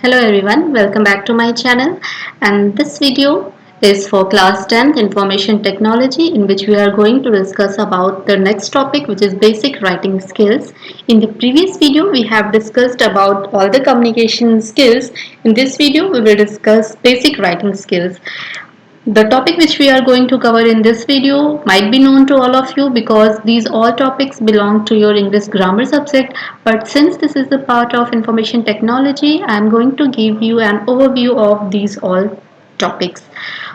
Hello everyone, welcome back to my channel, and this video is for class 10th information technology, in which we are going to discuss about the next topic, which is basic writing skills. In the previous video we have discussed about all the communication skills. In this video we will discuss basic writing skills. The topic which we are going to cover in this video might be known to all of you because these all topics belong to your English grammar subject, but since this is the part of information technology, I am going to give you an overview of these all topics.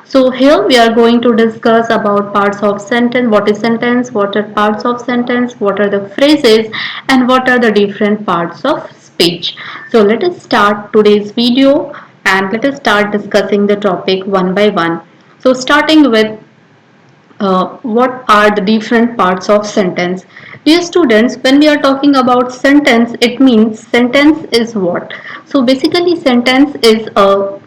So here we are going to discuss about parts of sentence, what is sentence, what are parts of sentence, what are the phrases, and what are the different parts of speech. So let us start today's video and let us start discussing the topic one by one. So starting with what are the different parts of sentence. Dear students, when we are talking about sentence, it means sentence is what? So basically sentence is a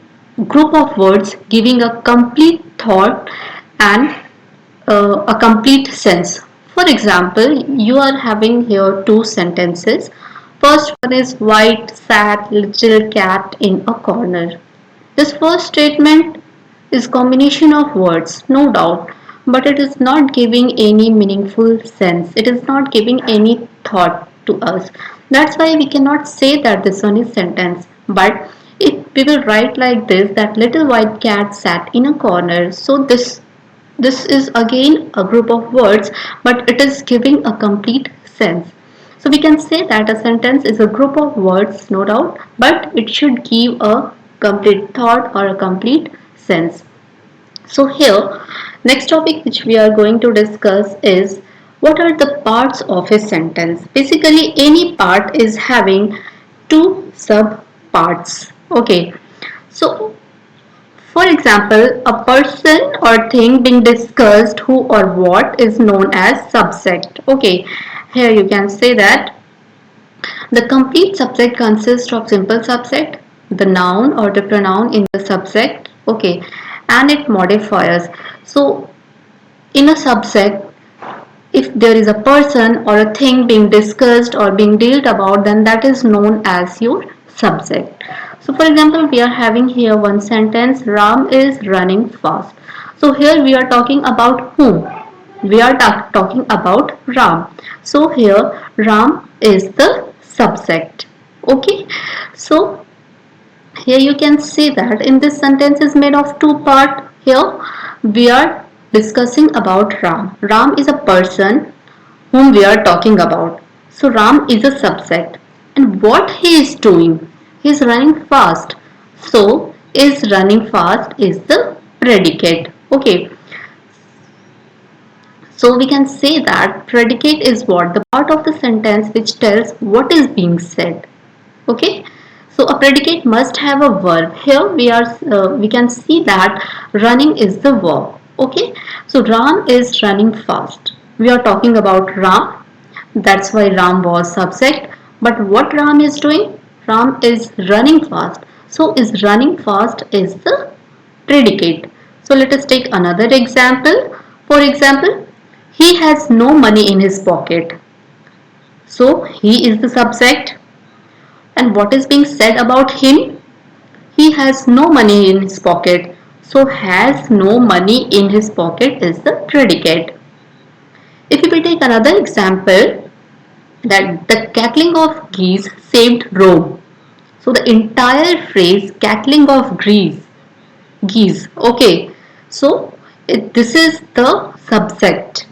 group of words giving a complete thought and a complete sense. For example, you are having here two sentences. First one is white sat little cat in a corner. This first statement is combination of words, no doubt, but it is not giving any meaningful sense. It is not giving any thought to us. That's why we cannot say that this one is sentence. But if we will write like this, that little white cat sat in a corner. So this is again a group of words, but it is giving a complete sense. So we can say that a sentence is a group of words, no doubt, but it should give a complete thought or a complete sense. So here, next topic which we are going to discuss is what are the parts of a sentence. Basically, any part is having two sub parts. Okay. So for example, a person or thing being discussed, who or what, is known as subject. Okay, here you can say that the complete subject consists of simple subject, the noun or the pronoun in the subject, okay, and its modifiers. So in a subject, if there is a person or a thing being discussed or being dealt about, then that is known as your subject. So for example, we are having here one sentence, Ram is running fast. So here we are talking about whom? We are talking about Ram. So here Ram is the subject. Okay. So here you can see that in this sentence is made of two parts. Here we are discussing about Ram. Ram is a person whom we are talking about. So Ram is a subject. And what he is doing? He is running fast. So is running fast is the predicate. Okay. So we can say that predicate is what? The part of the sentence which tells what is being said. Okay. So a predicate must have a verb. Here we can see that running is the verb. Okay. So Ram is running fast. We are talking about Ram. That's why Ram was subject. But what Ram is doing? Ram is running fast. So is running fast is the predicate. So let us take another example. For example, he has no money in his pocket. So he is the subject. And what is being said about him? He has no money in his pocket. So has no money in his pocket is the predicate. If we take another example, that the cackling of geese saved Rome. So the entire phrase cackling of geese. Okay. So this is the subject,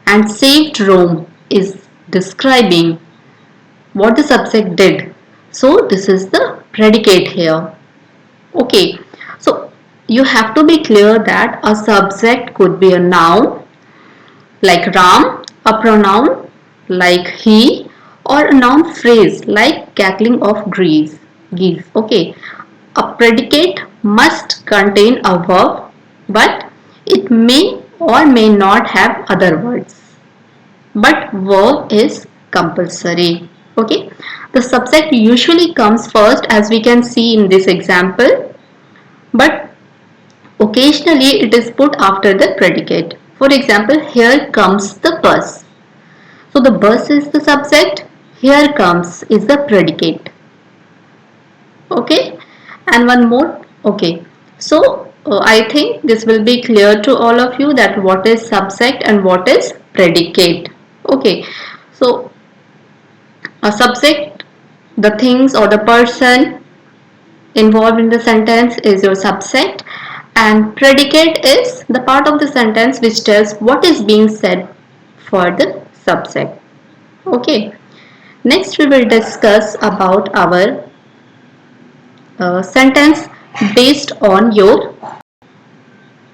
and saved Rome is describing what the subject did. So this is the predicate here. Okay. So you have to be clear that a subject could be a noun like Ram, a pronoun like he, or a noun phrase like cackling of geese. Okay. A predicate must contain a verb, but it may or may not have other words. But verb is compulsory. Okay. The subject usually comes first, as we can see in this example, but occasionally it is put after the predicate. For example, here comes the bus. So the bus is the subject, here comes is the predicate. Okay, and one more. Okay, so I think this will be clear to all of you that what is subject and what is predicate. Okay, so a subject, the things or the person involved in the sentence is your subject, and predicate is the part of the sentence which tells what is being said for the subject. Okay, next we will discuss about our sentence based on your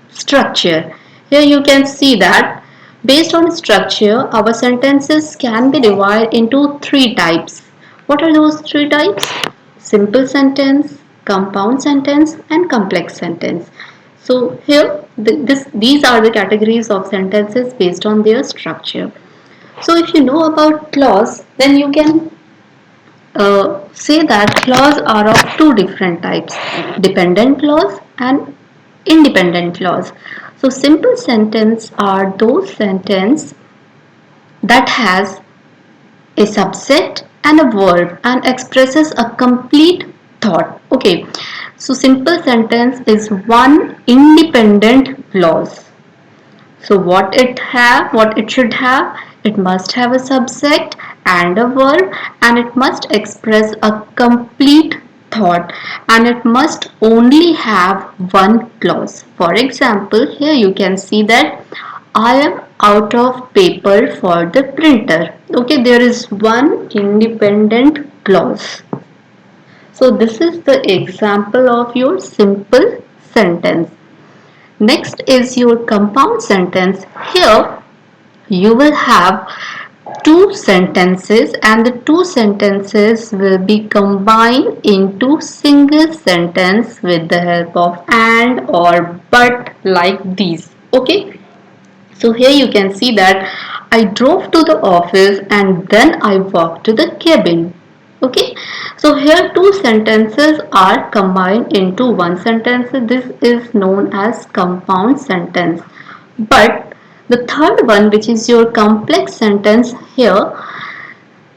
structure. Here you can see that based on structure, our sentences can be divided into three types. What are those three types? Simple sentence, compound sentence, and complex sentence. So here these are the categories of sentences based on their structure. So if you know about clause, then you can say that clause are of two different types, dependent clause and independent clause. So simple sentence are those sentence that has a subject and a verb and expresses a complete thought. Okay, so simple sentence is one independent clause. So what it should have, it must have a subject and a verb, and it must express a complete thought, and it must only have one clause. For example, here you can see that I am out of paper for the printer. Okay, there is one independent clause. So this is the example of your simple sentence. Next is your compound sentence. Here you will have two sentences, and the two sentences will be combined into single sentence with the help of and or but, like these. Okay, so here you can see that I drove to the office and then I walked to the cabin. Okay, so here two sentences are combined into one sentence. This is known as compound sentence. But the third one, which is your complex sentence, here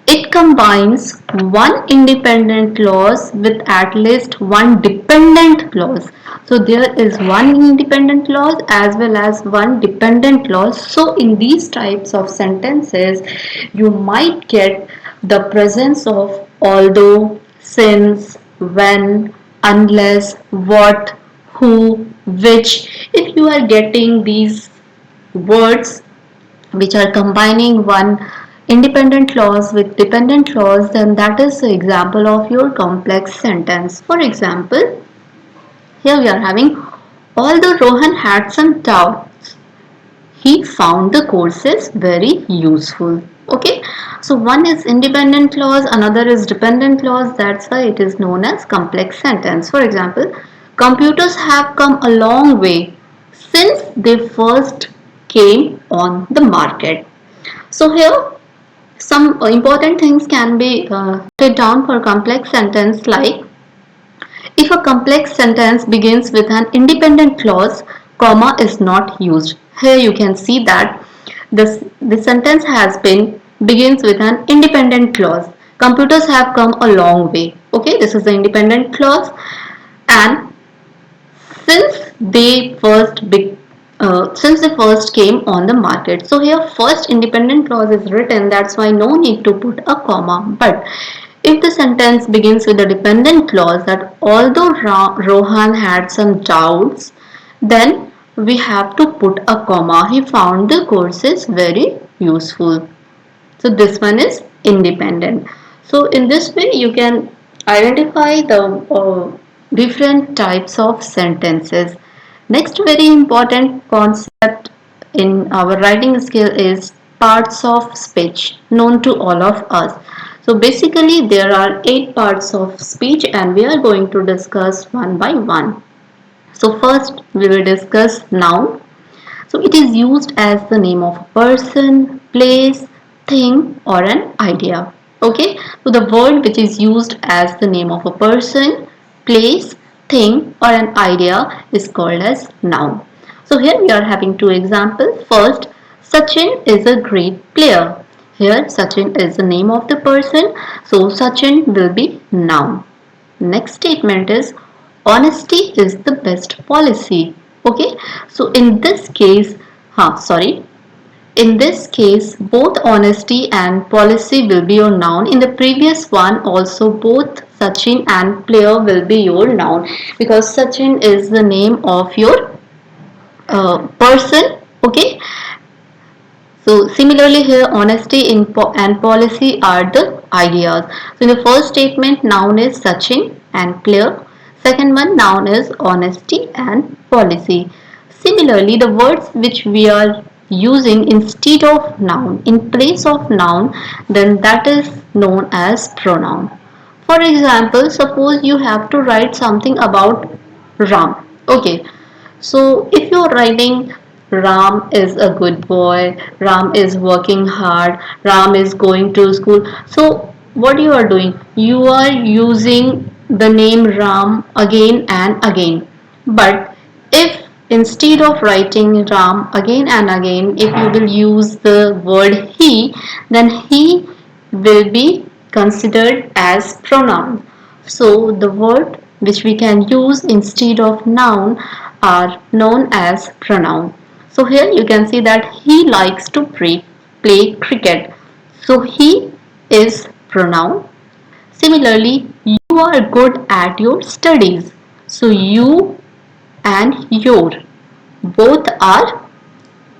it combines one independent clause with at least one dependent clause. So there is one independent clause as well as one dependent clause. So in these types of sentences, you might get the presence of although, since, when, unless, what, who, which. If you are getting these words which are combining one independent clause with dependent clause, then that is the example of your complex sentence. For example, here we are having, although Rohan had some doubts, he found the courses very useful. Okay, so one is independent clause, another is dependent clause. That's why it is known as complex sentence. For example, computers have come a long way since they first came on the market. So here some important things can be noted down for complex sentence, like if a complex sentence begins with an independent clause, comma is not used. Here you can see that the sentence has been begins with an independent clause. Computers have come a long way. Okay, this is the independent clause, and since they since they first came on the market. So here first independent clause is written, that's why no need to put a comma. But if the sentence begins with a dependent clause, that although Rohan had some doubts, then we have to put a comma. He found the courses very useful. So this one is independent. So in this way you can identify the different types of sentences. Next very important concept in our writing skill is parts of speech, known to all of us. So basically there are 8 parts of speech and we are going to discuss one by one. So first we will discuss noun. So it is used as the name of a person, place, thing or an idea. Okay, so the word which is used as the name of a person, place, thing or an idea is called as noun. So here we are having two examples. First, Sachin is a great player. Here Sachin is the name of the person, so Sachin will be noun. next statement is honesty is the best policy. Okay, so in this case, in this case, both honesty and policy will be your noun. In the previous one also, both Sachin and player will be your noun, because Sachin is the name of your person. Okay, so similarly here, honesty and policy are the ideas. So in the first statement, noun is Sachin and player. Second one, noun is honesty and policy. Similarly, the words which we are using instead of noun, in place of noun, then that is known as pronoun. For example, suppose you have to write something about Ram. Okay, so if you're writing Ram is a good boy, Ram is working hard, Ram is going to school. So what you are doing? You are using the name Ram again and again. But if instead of writing Ram again and again, if you will use the word he, then he will be considered as pronoun. So the word which we can use instead of noun are known as pronoun. So here you can see that he likes to play cricket. So he is pronoun. Similarly, you are good at your studies. So you and your both are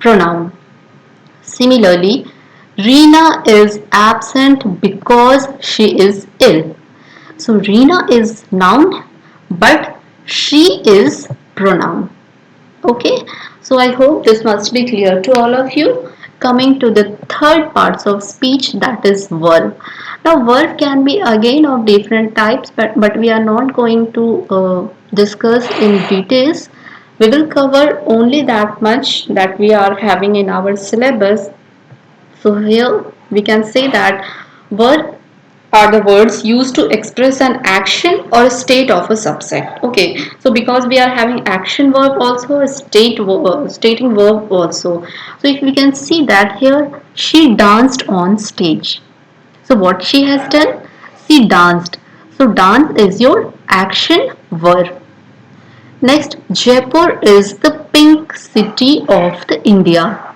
pronoun. Similarly, Reena is absent because she is ill. So Reena is noun, but she is pronoun. Okay, so I hope this must be clear to all of you. Coming to the third parts of speech, that is verb. Now verb can be again of different types, but we are not going to discuss in details. We will cover only that much that we are having in our syllabus. So here we can say that verb are the words used to express an action or a state of a subject. Okay, so because we are having action verb also, a stating verb also. So if we can see that here, she danced on stage. So what she has done? She danced. So dance is your action verb. Next, Jaipur is the pink city of the India.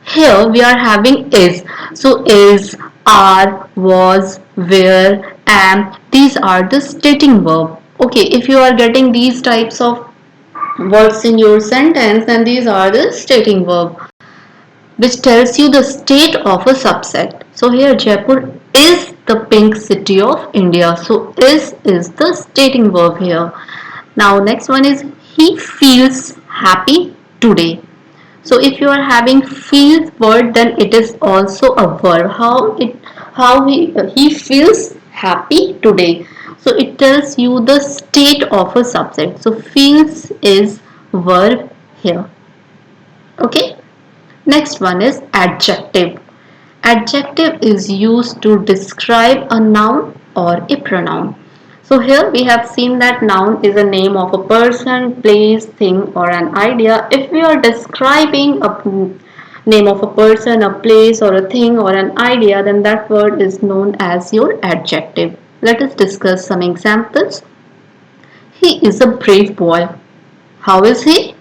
Here we are having is. So is, are, was, were, am. These are the stating verb. Okay, if you are getting these types of words in your sentence, then these are the stating verb, which tells you the state of a subject. So here Jaipur is the pink city of India. So is the stating verb here. Now next one is he feels happy today. So if you are having feels word, then it is also a verb. How he feels happy today. So it tells you the state of a subject. So feels is verb here. Okay. Next one is adjective. Adjective is used to describe a noun or a pronoun. So here we have seen that noun is a name of a person, place, thing or an idea. If we are describing a name of a person, a place or a thing or an idea, then that word is known as your adjective. Let us discuss some examples. He is a brave boy. How is he?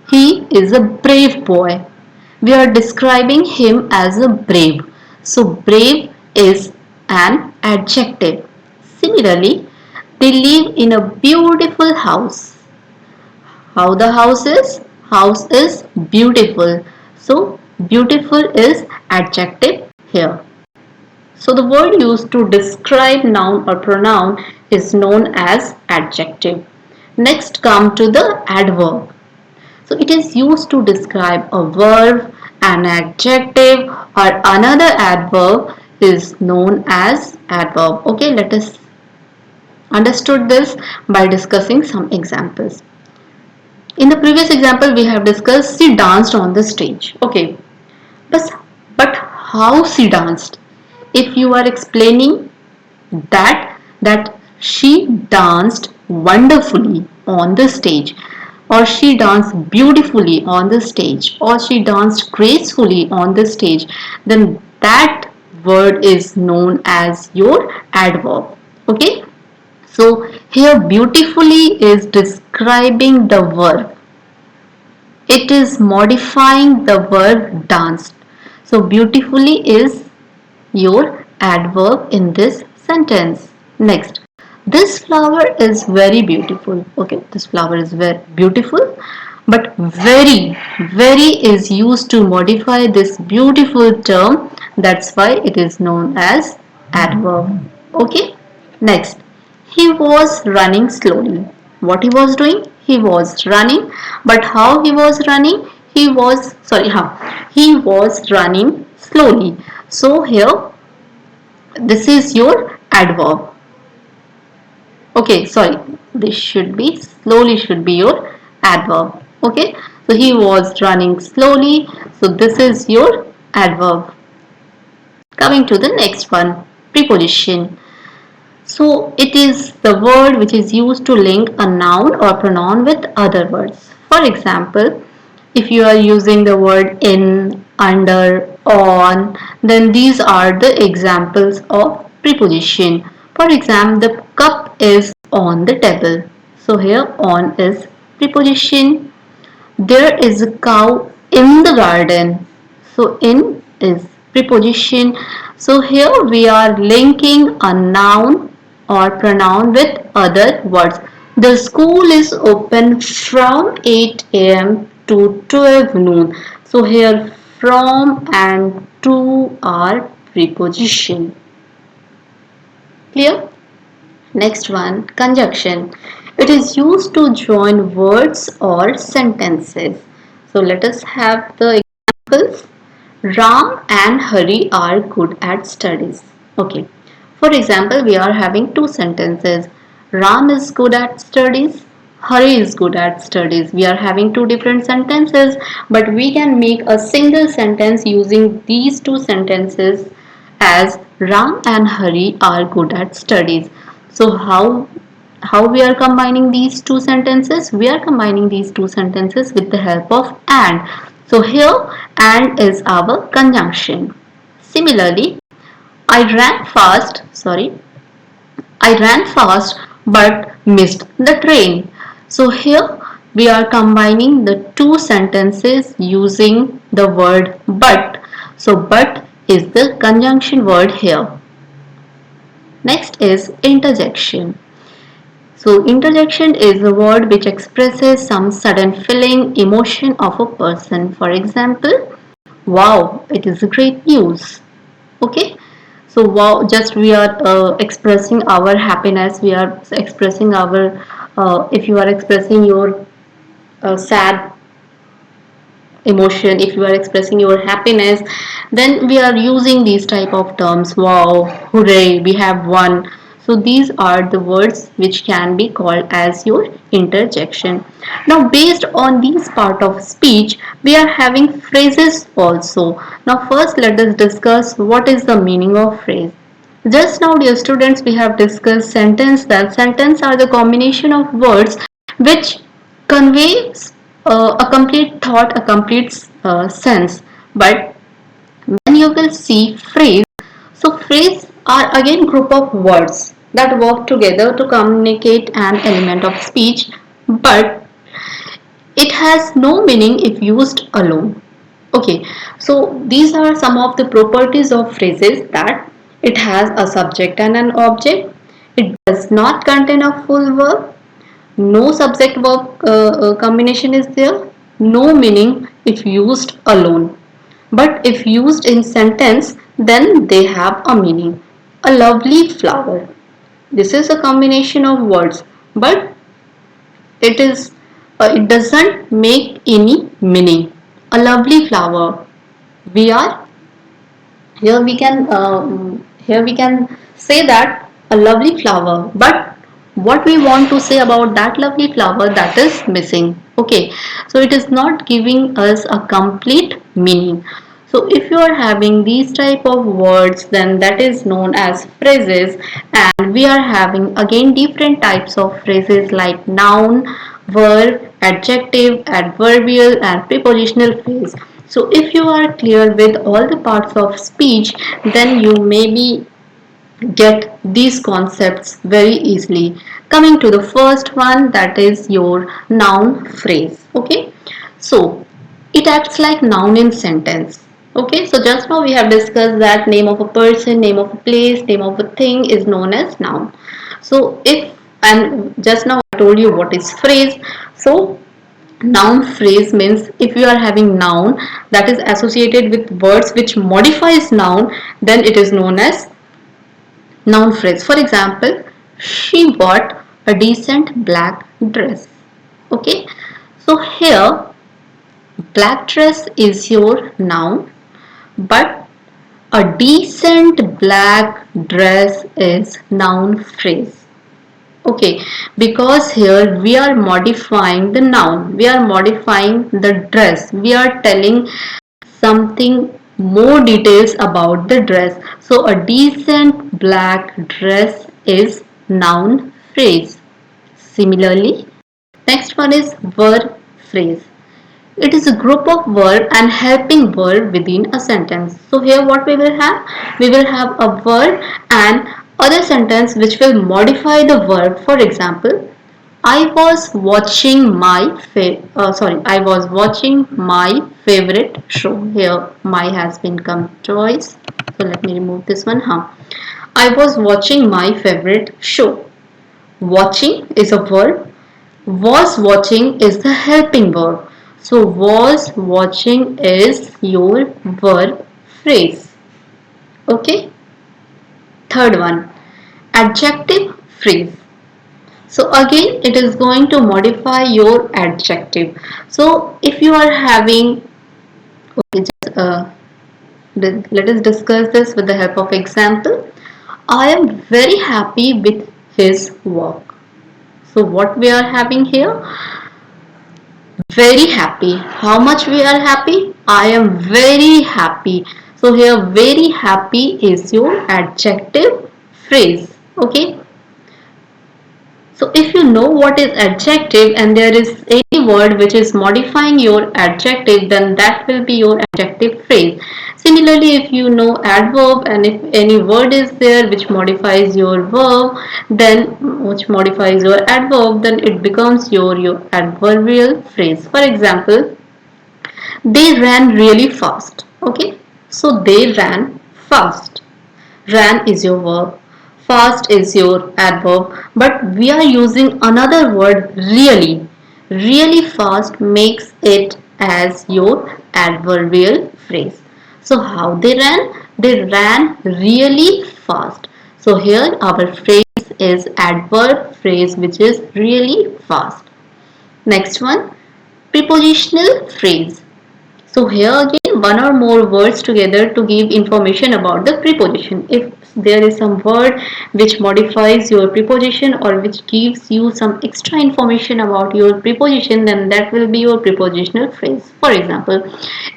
He is a brave boy. We are describing him as a brave. So brave is an adjective. Similarly, they live in a beautiful house. How the house is? House is beautiful. So beautiful is adjective here. So the word used to describe noun or pronoun is known as adjective. Next come to the adverb. So it is used to describe a verb, an adjective or another adverb is known as adverb. Okay, let us understood this by discussing some examples. In the previous example we have discussed she danced on the stage. Okay, but how she danced? If you are explaining that she danced wonderfully on the stage, or she danced beautifully on the stage, or she danced gracefully on the stage, then that word is known as your adverb. Okay, So here beautifully is describing the verb. It is modifying the verb danced. So beautifully is your adverb in this sentence. Next, this flower is very beautiful. Okay, this flower is very beautiful, but very is used to modify this beautiful term. That's why it is known as adverb. Okay, next, he was running slowly. What he was doing? He was running, but how he was running? He was running slowly. So here this is your adverb. Okay, sorry, this should be slowly should be your adverb. Okay, so he was running slowly, so this is your adverb. Coming to the next one, preposition. So it is the word which is used to link a noun or pronoun with other words. For example, if you are using the word in, under, on, then these are the examples of preposition. For example, the cup is on the table. So here on is preposition. There is a cow in the garden. So in is preposition. So here we are linking a noun or pronoun with other words. The school is open from 8 a.m. to 12 noon. So here from and to are preposition. Clear? Next one, conjunction. It is used to join words or sentences. So let us have the examples. Ram and Hari are good at studies. Okay. For example, we are having two sentences. Ram is good at studies. Hari is good at studies. We are having two different sentences, but we can make a single sentence using these two sentences as Ram and Hari are good at studies. So how we are combining these two sentences? We are combining these two sentences with the help of and. So here and is our conjunction. Similarly, I ran fast but missed the train. So here we are combining the two sentences using the word but. So but is the conjunction word here. Next is interjection. So interjection is a word which expresses some sudden feeling, emotion of a person. For example, wow, it is a great news. Okay, so wow, just we are expressing our happiness. We are expressing our if you are expressing your sad emotion, if you are expressing your happiness, then we are using these type of terms. Wow, hooray, we have won. So these are the words which can be called as your interjection. Now based on these part of speech, we are having phrases also. Now first let us discuss what is the meaning of phrase. Just now, dear students, we have discussed sentence. That sentence are the combination of words which conveys a complete thought, a complete sense. But when you will see phrase, so phrase are again group of words that work together to communicate an element of speech, but it has no meaning if used alone. Okay, so these are some of the properties of phrases, that it has a subject and an object. It does not contain a full verb. No subject verb combination is there. No meaning if used alone. But if used in sentence, then they have a meaning. A lovely flower. This is a combination of words, but it doesn't make any meaning. A lovely flower. We are here we can say that a lovely flower, but what we want to say about that lovely flower, that is missing. Okay, so it is not giving us a complete meaning. So if you are having these type of words, then that is known as phrases. And we are having again different types of phrases like noun, verb, adjective, adverbial and prepositional phrase. So if you are clear with all the parts of speech, then you maybe get these concepts very easily. Coming to the first one, that is your noun phrase. Okay, so it acts like noun in sentence. Okay, so just now we have discussed that name of a person, name of a place, name of a thing is known as noun. So if, and just now I told you what is phrase. So noun phrase means if you are having noun that is associated with words which modifies noun, then it is known as noun phrase. For example, she bought a decent black dress. Okay, so here black dress is your noun, but a decent black dress is noun phrase. Okay, because here we are modifying the noun, we are modifying the dress, we are telling something more details about the dress. So a decent black dress is noun phrase. Similarly, next one is verb phrase. It is a group of verb and helping verb within a sentence. So here what we will have? We will have a verb and other sentence which will modify the verb. For example, I was watching I was watching my favorite show. Here my has been come twice. So let me remove this one. I was watching my favorite show. Watching is a verb. Was watching is the helping verb. So was watching is your verb phrase. Okay. Third one, adjective phrase. So again it is going to modify your adjective. So if you are having, okay, let us discuss this with the help of example. I am very happy with his work. So what we are having here? Very happy. How much we are happy? I am very happy. So here very happy is your adjective phrase. Okay. So if you know what is adjective and there is any word which is modifying your adjective, then that will be your adjective phrase. Similarly, if you know adverb and if any word is there which modifies your verb, then which modifies your adverb, then it becomes your adverbial phrase. For example, they ran really fast. Okay, so they ran fast. Ran is your verb, fast is your adverb, but we are using another word really. Really fast makes it as your adverbial phrase. So how they ran? They ran really fast. So here our phrase is adverb phrase which is really fast. Next one, prepositional phrase. So here again one or more words together to give information about the preposition. If there is some word which modifies your preposition or which gives you some extra information about your preposition, then that will be your prepositional phrase. For example,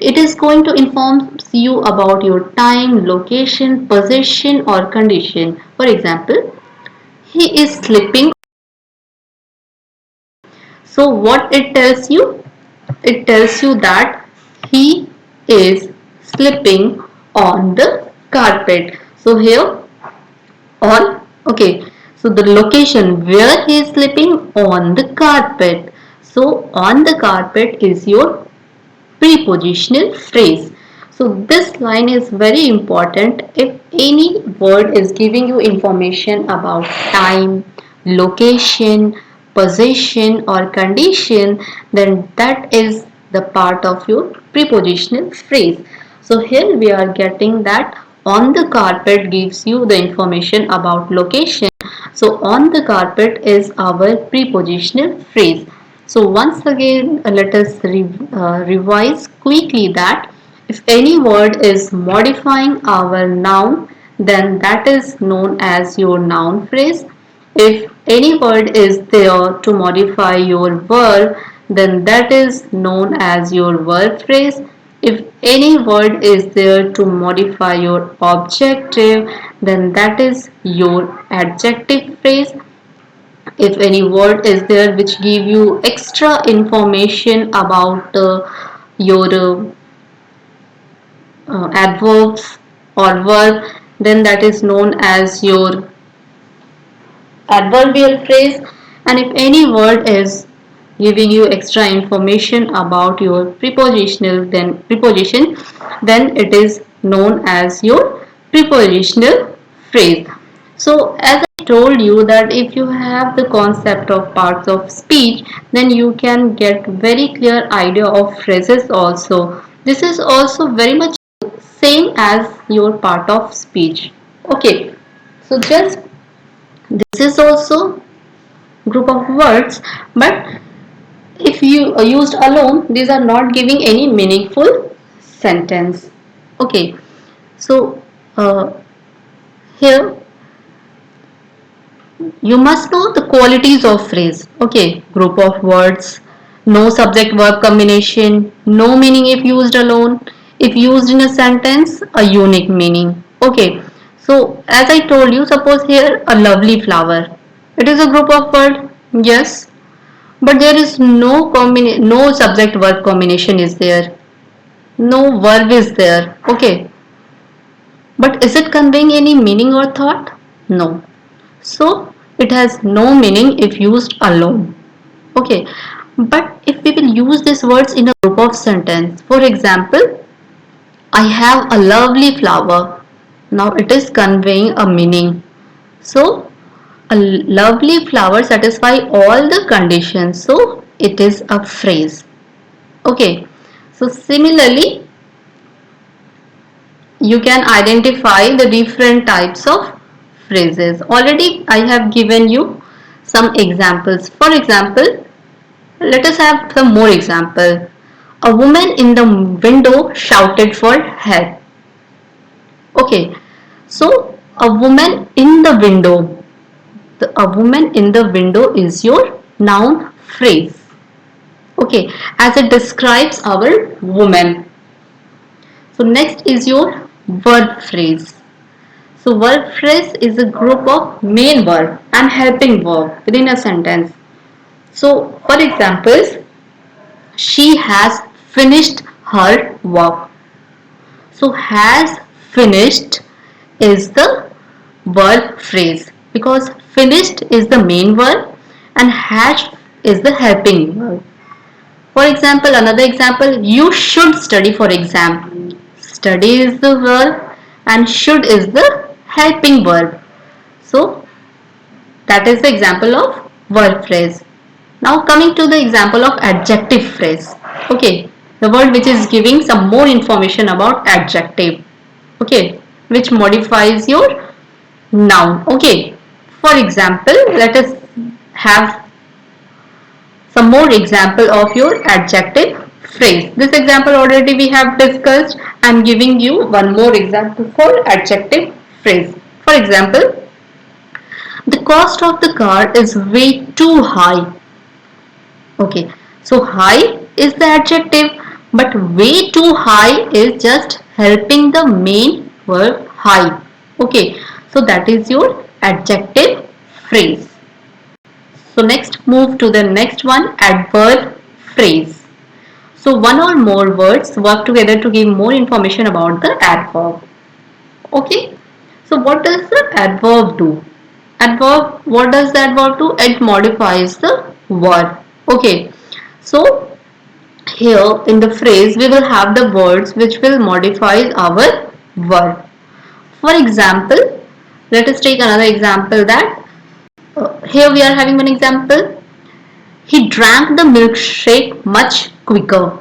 it is going to inform you about your time, location, position or condition. For example, he is sleeping. So what it tells you? It tells you that he is sleeping on the carpet. So here on, okay, so the location where he is sleeping on the carpet. So on the carpet is your prepositional phrase. So this line is very important. If any word is giving you information about time, location, position or condition, then that is the part of your prepositional phrase. So here we are getting that on the carpet gives you the information about location. So on the carpet is our prepositional phrase. So once again let us revise quickly that if any word is modifying our noun, then that is known as your noun phrase. If any word is there to modify your verb, then that is known as your verb phrase. If any word is there to modify your objective, then that is your adjective phrase. If any word is there which give you extra information about your adverbs or verb, then that is known as your adverbial phrase, and if any word is giving you extra information about your preposition, then it is known as your prepositional phrase. So as I told you that if you have the concept of parts of speech, then you can get very clear idea of phrases also. This is also very much same as your part of speech. Okay, so just this is also group of words, but if you used alone, these are not giving any meaningful sentence. Okay, so here you must know the qualities of phrase. Okay, group of words, no subject verb combination, no meaning if used alone, if used in a sentence, a unique meaning. Okay, so as I told you, suppose here a lovely flower. It is a group of word, yes, but there is no subject verb combination is there, no verb is there. Okay, but is it conveying any meaning or thought? No. So it has no meaning if used alone. Okay, but if we will use these words in a group of sentence, for example, I have a lovely flower. Now it is conveying a meaning. So a lovely flower satisfy all the conditions. So it is a phrase. Okay. So similarly, you can identify the different types of phrases. Already I have given you some examples. For example, let us have some more example. A woman in the window shouted for help. Okay, so a woman in the window. A woman in the window is your noun phrase. Okay, as it describes our woman. So next is your verb phrase. So verb phrase is a group of main verb and helping verb within a sentence. So for examples, she has finished her work. So has finished is the verb phrase because finished is the main verb and has is the helping verb. For example, another example, you should study for exam. Study is the verb and should is the helping verb. So that is the example of verb phrase. Now coming to the example of adjective phrase. Okay, the word which is giving some more information about adjective. Okay, which modifies your noun. Okay, for example, let us have some more example of your adjective phrase. This example already we have discussed. I am giving you one more example for adjective phrase. For example, the cost of the car is way too high. Okay, so high is the adjective, but way too high is just helping the main verb high. Okay, so that is your adjective phrase. So next move to the next one, adverb phrase. So one or more words work together to give more information about the adverb. Okay, so what does the adverb do? Adverb, what does the adverb do? It modifies the verb. Okay, so here in the phrase we will have the words which will modify our verb. For example, let us take another example that here we are having one example. He drank the milkshake much quicker.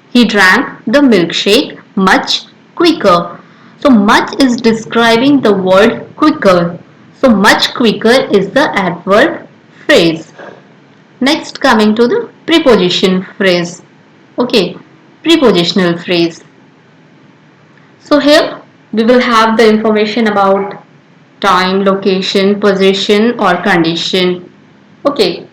He drank the milkshake much quicker. So much is describing the word quicker. So much quicker is the adverb phrase. Next coming to the preposition phrase. Okay, prepositional phrase. So here we will have the information about time, location, position or condition. Okay,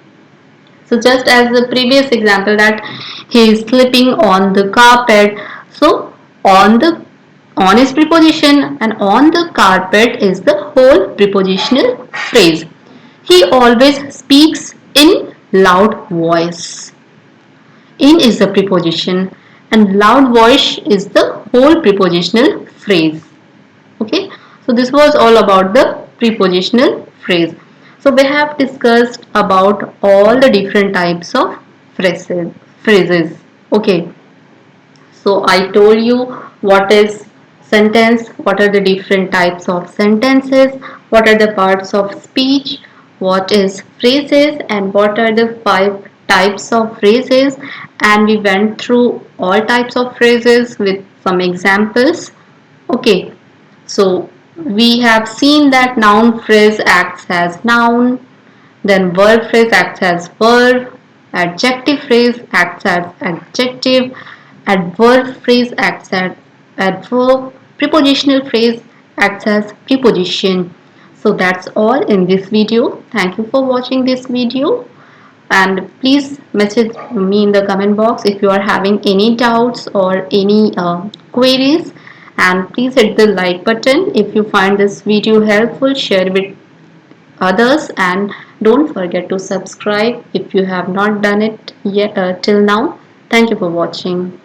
so just as the previous example that he is sleeping on the carpet. So on is preposition and on the carpet is the whole prepositional phrase. He always speaks in loud voice. In is the preposition and loud voice is the whole prepositional phrase. Okay, so this was all about the prepositional phrase. So we have discussed about all the different types of phrases. Okay, so I told you what is sentence, what are the different types of sentences, what are the parts of speech, what is phrases, and what are the five types of phrases. And we went through all types of phrases with some examples. Okay, so we have seen that noun phrase acts as noun, then verb phrase acts as verb, adjective phrase acts as adjective, adverb phrase acts as adverb, prepositional phrase acts as preposition. So that's all in this video. Thank you for watching this video, and please message me in the comment box if you are having any doubts or any queries, and please hit the like button if you find this video helpful. Share with others, and don't forget to subscribe if you have not done it yet till now. Thank you for watching.